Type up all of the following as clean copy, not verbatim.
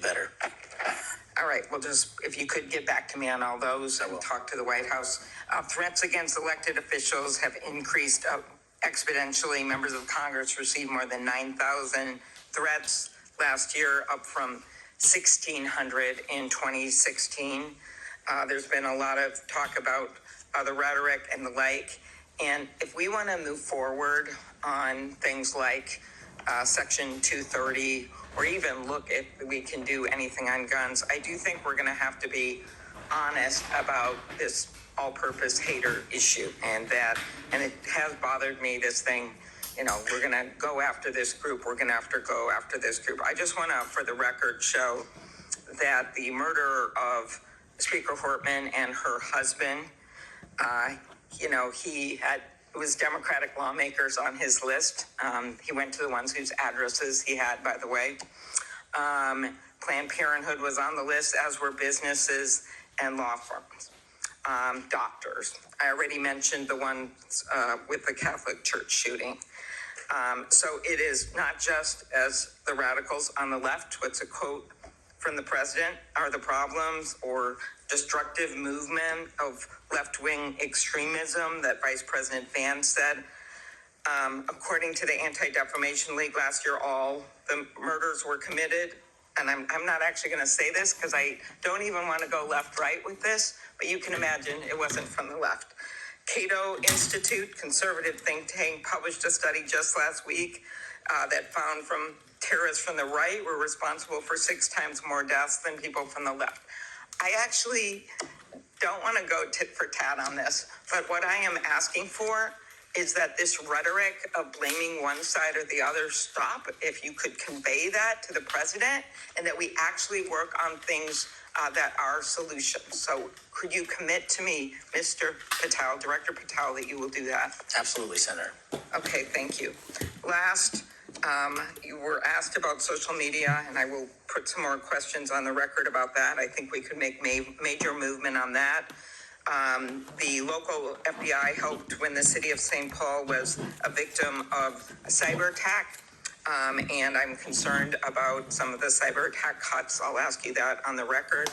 better. All right, well, just if you could get back to me on all those and talk to the White House. Threats against elected officials have increased exponentially. Members of Congress received more than 9,000 threats last year, up from 1,600 in 2016. There's been a lot of talk about the rhetoric and the like. And if we want to move forward on things like Section 230, or even look if we can do anything on guns, I do think we're going to have to be honest about this all-purpose hater issue, and it has bothered me, this thing, we're going to go after this group, we're going to have to go after this group. I just want to, for the record, show that the murder of Speaker Hortman and her husband, it was Democratic lawmakers on his list. He went to the ones whose addresses he had, by the way. Planned Parenthood was on the list, as were businesses and law firms. Doctors. I already mentioned the ones with the Catholic Church shooting. So it is not just as the radicals on the left, what's a quote from the president, are the problems, or destructive movement of left-wing extremism that Vice President Vance said. According to the Anti-Defamation League last year, all the murders were committed. And I'm not actually going to say this because I don't even want to go left-right with this, but you can imagine it wasn't from the left. Cato Institute, conservative think tank, published a study just last week that found from terrorists from the right were responsible for 6 times more deaths than people from the left. I actually don't want to go tit for tat on this, but what I am asking for is that this rhetoric of blaming one side or the other stop. If you could convey that to the president, and that we actually work on things that are solutions. So could you commit to me, Mr. Patel, Director Patel, that you will do that? Absolutely, Senator. Okay, thank you. Last, you were asked about social media, and I will put some more questions on the record about that. I think we could make major movement on that. The local FBI helped when the city of St. Paul was a victim of a cyber attack. And I'm concerned about some of the cyber attack cuts. I'll ask you that on the record.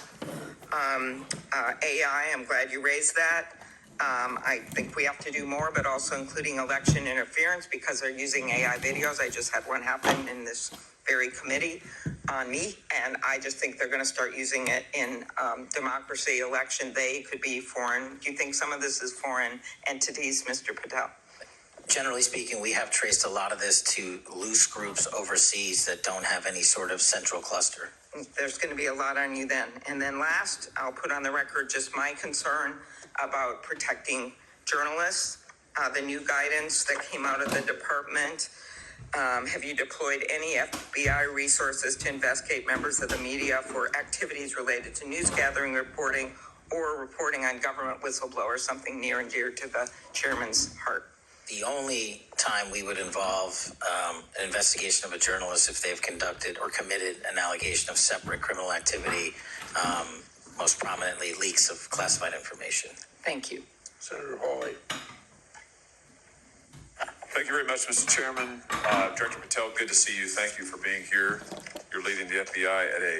AI, I'm glad you raised that. I think we have to do more, but also including election interference, because they're using AI videos. I just had one happen in this very committee on me, and I just think they're going to start using it in democracy, election. They could be foreign. Do you think some of this is foreign entities, Mr. Patel? Generally speaking, we have traced a lot of this to loose groups overseas that don't have any sort of central cluster. There's going to be a lot on you then. And then last, I'll put on the record just my concern about protecting journalists. The new guidance that came out of the department. Have you deployed any FBI resources to investigate members of the media for activities related to news gathering, reporting, or reporting on government whistleblowers, something near and dear to the chairman's heart? The only time we would involve an investigation of a journalist if they've conducted or committed an allegation of separate criminal activity, most prominently leaks of classified information. Thank you. Senator Hawley. Thank you very much, Mr. Chairman. Director Patel, good to see you. Thank you for being here. You're leading the FBI at a